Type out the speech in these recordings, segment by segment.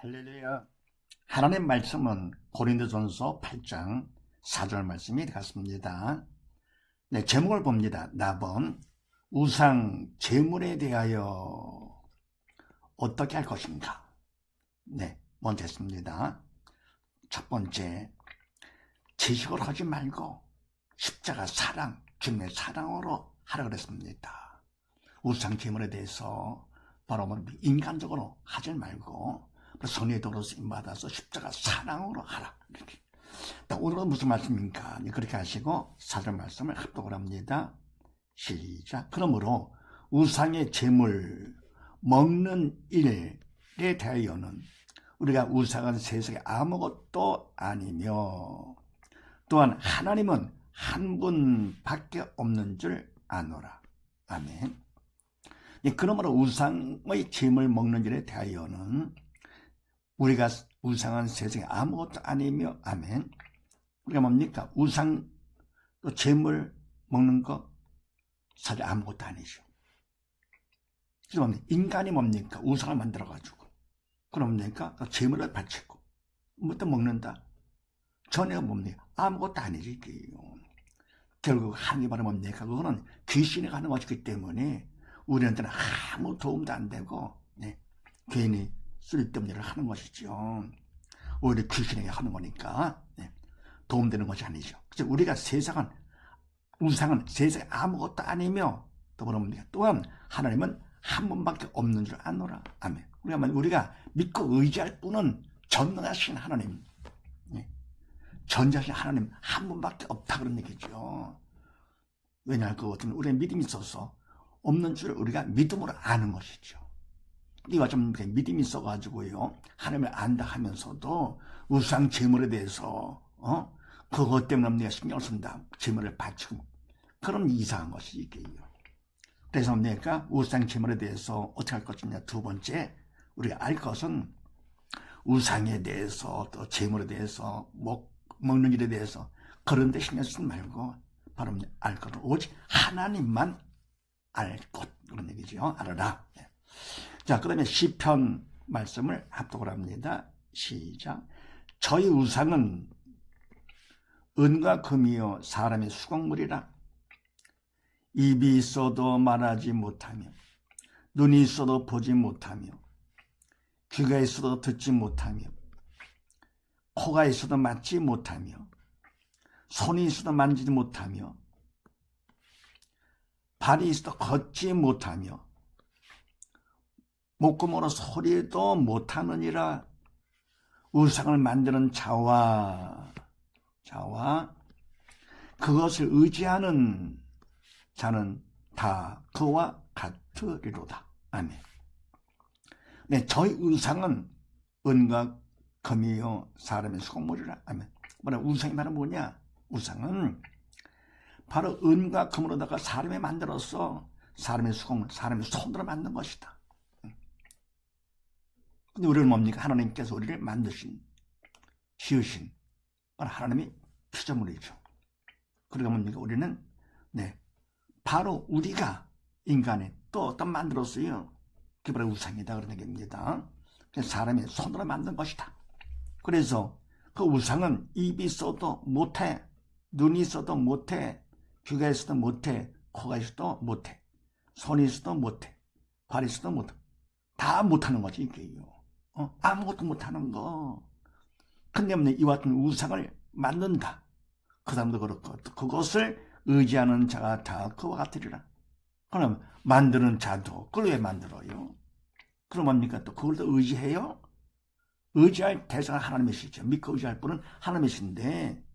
할렐루야. 하나님 말씀은 고린도전서 8장 4절 말씀이 같습니다. 네, 제목을 봅니다. 나번 우상 제물에 대하여 어떻게 할 것인가. 네, 먼저 했습니다. 첫 번째, 지식으로 하지 말고 십자가 사랑, 주님의 사랑으로 하라 그랬습니다. 우상 제물에 대해서 바로 인간적으로 하지 말고 성령의 도로 쓰임받아서 십자가 사랑으로 하라. 이렇게. 오늘은 무슨 말씀입니까? 그렇게 하시고 사절 말씀을 합독을 합니다. 시작. 그러므로 우상의 제물 먹는 일에 대하여는 우리가 우상은 세상에 아무것도 아니며 또한 하나님은 한 분밖에 없는 줄 아노라. 아멘. 그러므로 우상의 제물 먹는 일에 대하여는 우리가 우상은 세상에 아무것도 아니며, 아멘. 우리가 뭡니까? 우상, 또 제물 먹는 거 사실 아무것도 아니죠. 그래서 인간이 뭡니까? 우상을 만들어가지고. 그럼 뭡니까? 제물을 바치고. 뭐 또 먹는다? 전혀 뭡니까? 아무것도 아니지. 결국 하나님 말은 뭡니까? 그거는 귀신이 하는 것이기 때문에 우리한테는 아무 도움도 안 되고, 네. 괜히 쓸데없는 일을 하는 것이죠. 오히려 귀신에게 하는 거니까 도움되는 것이 아니죠. 그래서 우리가 우상은 세상에 아무것도 아니며 또한 하나님은 한 분밖에 없는 줄 아노라. 아멘. 우리가 믿고 의지할 분은 전능하신 하나님, 전지하신 하나님 한 분밖에 없다 그런 얘기죠. 왜냐하면 그것은 우리의 믿음이 있어서 없는 줄 우리가 믿음으로 아는 것이죠. 네가 좀 믿음이 있어가지고요 하나님을 안다 하면서도 우상 제물에 대해서 그것 때문에 네가 신경을 쓴다, 제물을 바치고, 그런 이상한 것이 이게요. 그래서 내가 우상 제물에 대해서 어떻게 할 것이냐. 두 번째, 우리가 알 것은 우상에 대해서 또 제물에 대해서 먹는 일에 대해서 그런 데 신경 쓰지 말고 바로 알 것은 오직 하나님만 알 것, 그런 얘기죠. 알아라. 자, 그 다음에 시편 말씀을 합독을 합니다. 시작. 저희 우상은 은과 금이요 사람의 수공물이라. 입이 있어도 말하지 못하며 눈이 있어도 보지 못하며 귀가 있어도 듣지 못하며 코가 있어도 맡지 못하며 손이 있어도 만지지 못하며 발이 있어도 걷지 못하며 목구멍으로 소리도 못하느니라. 우상을 만드는 자와 그것을 의지하는 자는 다 그와 같으리로다. 아멘. 네, 저희 우상은 은과 금이요 사람의 수공물이라. 아멘. 우상이 바로 뭐냐? 우상은 바로 은과 금으로다가 사람이 만들어서 사람의 수공물, 사람의 손으로 만든 것이다. 근데 우리는 뭡니까? 하나님께서 우리를 만드신, 지으신 하나님이 피조물이죠. 그러니까 뭡니까? 우리는 바로 우리가 인간의 또 어떤 만들었어요. 그게 바로 우상이다 그런 얘기입니다. 사람의 손으로 만든 것이다. 그래서 그 우상은 입이 있어도 못해, 눈이 있어도 못해, 귀가 있어도 못해, 코가 있어도 못해, 손이 있어도 못해, 발이 있어도 못해. 다 못하는 거지 이게요. 아무것도 못하는 거. 근데 이와 같은 우상을 만든다. 그 사람도 그렇고 그것을 의지하는 자가 다 그와 같으리라. 그럼 만드는 자도 그걸 왜 만들어요? 그럼 뭡니까? 또 그걸 또 의지해요? 의지할 대상은 하나님이시죠. 믿고 의지할 분은 하나님이신데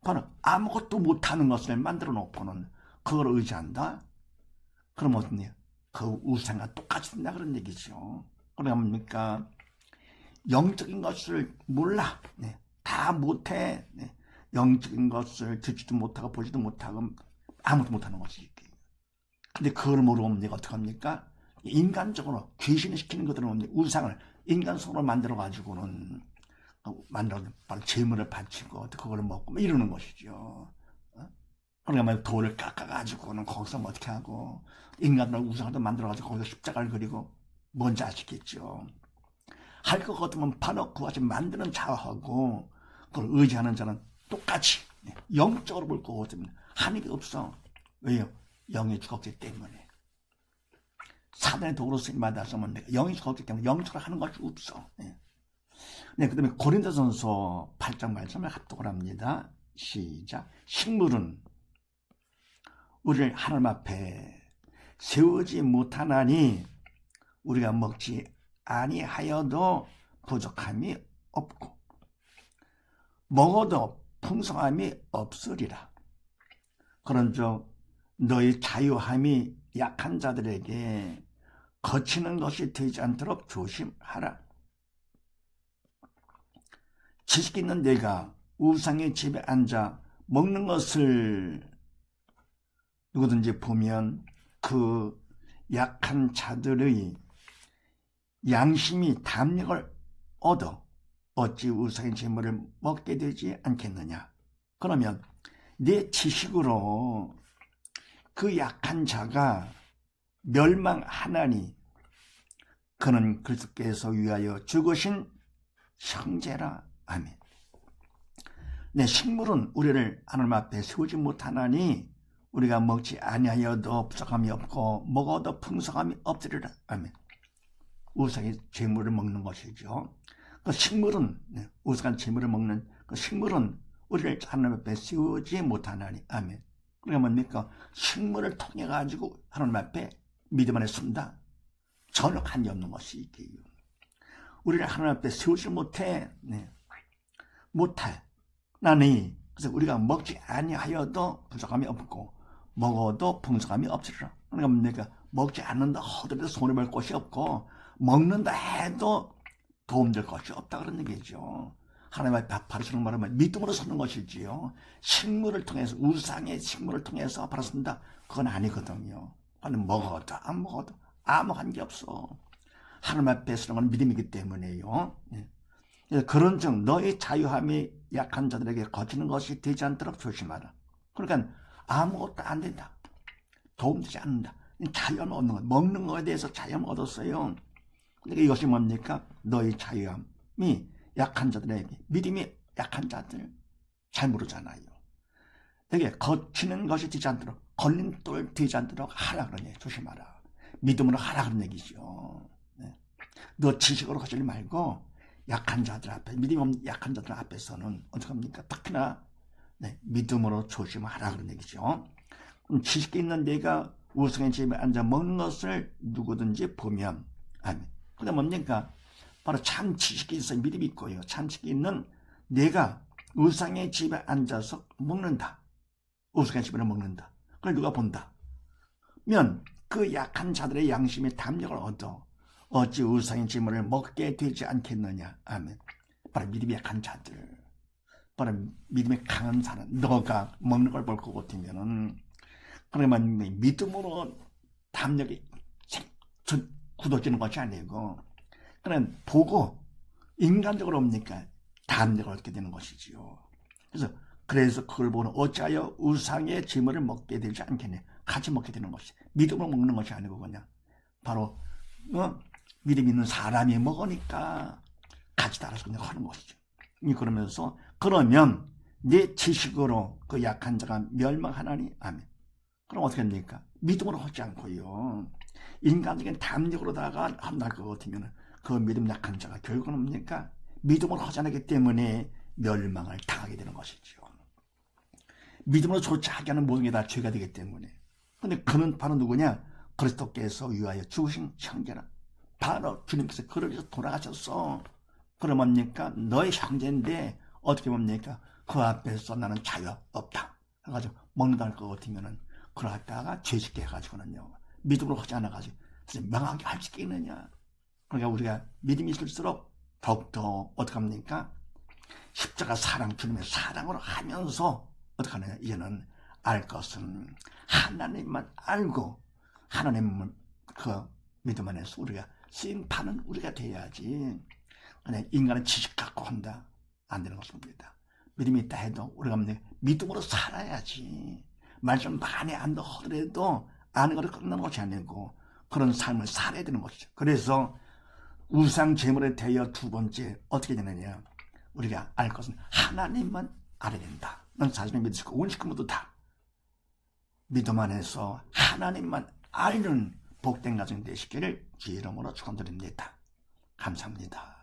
바로 아무것도 못하는 것을 만들어 놓고는 그걸 의지한다? 그럼 어떻냐? 그 우상과 똑같이 된다 그런 얘기죠. 그러니까 뭡니까? 영적인 것을 몰라. 다 못해. 영적인 것을 듣지도 못하고 보지도 못하고 아무것도 못하는 것이지. 근데 그걸 모르고 내가 어떻게 합니까? 인간적으로 귀신을 시키는 것들은 우상을 인간 손으로 만들어가지고는 바로 재물을 바치고 그걸 먹고 이러는 것이죠. 그러니까 돌을 깎아가지고는 거기서 어떻게 하고 인간으로 우상을 만들어가지고 거기서 십자가를 그리고 뭔지 아시겠죠? 할 것 같으면 바로 그것이 만드는 자하고 그걸 의지하는 자는 똑같이 영적으로 볼 것 같으면 하는 게 없어. 왜요? 영이 죽었기 때문에. 사단의 도구로 쓰임받아서면 내가 영이 죽었기 때문에 영적으로 하는 것이 없어. 네, 그 다음에 고린도전서 8장 말씀을 합독을 합니다. 시작. 식물은 우리를 하나님 앞에 세우지 못하나니 우리가 먹지 아니하여도 부족함이 없고 먹어도 풍성함이 없으리라. 그런즉 너희 자유함이 약한 자들에게 거치는 것이 되지 않도록 조심하라. 지식 있는 내가 우상의 집에 앉아 먹는 것을 누구든지 보면 그 약한 자들의 양심이 담력을 얻어 어찌 우상의 재물을 먹게 되지 않겠느냐. 그러면 내 지식으로 그 약한 자가 멸망하나니 그는 그리스도께서 위하여 죽으신 형제라. 아멘. 네, 식물은 우리를 하나님 앞에 세우지 못하나니 우리가 먹지 아니하여도 부족함이 없고 먹어도 풍성함이 없으리라. 아멘. 우상의 재물을 먹는 것이죠. 그 식물은 우상한 재물을 먹는 그 식물은 우리를 하나님 앞에 세우지 못하나니. 아멘. 그러니까 뭡니까? 식물을 통해 가지고 하나님 앞에 믿음 안에 쓴다. 전혀 관계없는 것이 있게요. 우리를 하나님 앞에 세우지 못해. 못해. 나니 그래서 우리가 먹지 아니하여도 부족함이 없고 먹어도 풍성함이 없으리라. 그러니까 뭡니까? 먹지 않는다 하더라도 손해볼 것이 없고 먹는다 해도 도움될 것이 없다 그런 얘기죠. 하나님 앞에 바로 서는 말하면 믿음으로 서는 것이지요. 식물을 통해서 우상의 식물을 통해서 바로 선다 그건 아니거든요. 그건 먹어도 안 먹어도 아무 관계 없어. 하나님 앞에 서는 건 믿음이기 때문에요. 그런즉 너의 자유함이 약한 자들에게 거치는 것이 되지 않도록 조심하라. 그러니까 아무것도 안 된다. 도움되지 않는다. 자유함을 얻는 것, 먹는 것에 대해서 자유함을 얻었어요. 그러니까 이것이 뭡니까? 너의 자유함이 약한 자들에게, 믿음이 약한 자들 잘 모르잖아요. 되게 거치는 것이 되지 않도록, 걸림돌 되지 않도록 하라 그러네. 조심하라. 믿음으로 하라 그런 얘기죠. 너 지식으로 하지 말고 약한 자들 앞에, 믿음이 없는 약한 자들 앞에서는 어떻게 합니까? 특히나 믿음으로 조심하라 그런 얘기죠. 지식이 있는 내가 우상의 집에 앉아 먹는 것을 누구든지 보면, 아멘. 그게 뭡니까? 바로 참 지식이 있어요. 믿음이 있고요. 참 지식이 있는 내가 우상의 집에 앉아서 먹는다. 우상의 집에 먹는다. 그걸 누가 본다? 면 그 약한 자들의 양심의 담력을 얻어 어찌 우상의 재물을 먹게 되지 않겠느냐. 아멘. 바로 믿음이 약한 자들, 바로 믿음이 강한 사람, 너가 먹는 걸 볼 것 같으면은 그러면 믿음으로 담력이 굳어지는 것이 아니고 그냥 보고 인간적으로 옵니까? 담력을 얻게 되는 것이지요. 그래서 그걸 보는 어찌하여 우상의 재물을 먹게 되지 않겠냐. 같이 먹게 되는 것이 믿음으로 먹는 것이 아니고 그냥 바로 믿음 있는 사람이 먹으니까 같이 따라서 그냥 하는 것이죠. 그러면서 그러면 내 지식으로 그 약한 자가 멸망하나니. 아멘. 그럼 어떻게 합니까? 믿음으로 하지 않고요. 인간적인 담력으로다가 한다 것 같으면 그 믿음 약한 자가 결국은 뭡니까? 믿음으로 하지 않기 때문에 멸망을 당하게 되는 것이죠. 믿음으로 좋지 하게 하는 모든 게 다 죄가 되기 때문에. 근데 그는 바로 누구냐? 그리스도께서 위하여 죽으신 형제라. 바로 주님께서 그를 위해서 돌아가셨어. 그러면 뭡니까? 너의 형제인데 어떻게 봅니까? 그 앞에서 나는 자유가 없다. 그래가지고 먹는다 할 것 같으면은 그러다가 죄짓게 해가지고는요. 믿음으로 하지 않아가지고 명하게 할 수 있겠느냐. 그러니까 우리가 믿음이 있을수록 더욱더 어떻게 합니까? 십자가 사랑, 주님의 사랑으로 하면서 어떻게 하느냐. 이제는 알 것은 하나님만 알고 하나님을 그 믿음 안에서 우리가 쓰임받는 우리가 돼야지. 그냥 인간은 지식 갖고 한다. 안 되는 것입니다. 믿음이 있다 해도 우리가 믿음으로 살아야지. 말씀 많이 안다 하더라도 아는 것을 끝나는 것이 아니고 그런 삶을 살아야 되는 것이죠. 그래서 우상 제물에 대하여 두 번째 어떻게 되느냐? 우리가 알 것은 하나님만 알아야 된다. 넌 자신을 믿으시고 온 식구 모두 다 믿음 안에서 하나님만 알는 복된 가정 되시기를 주의 이름으로 축원드립니다. 감사합니다.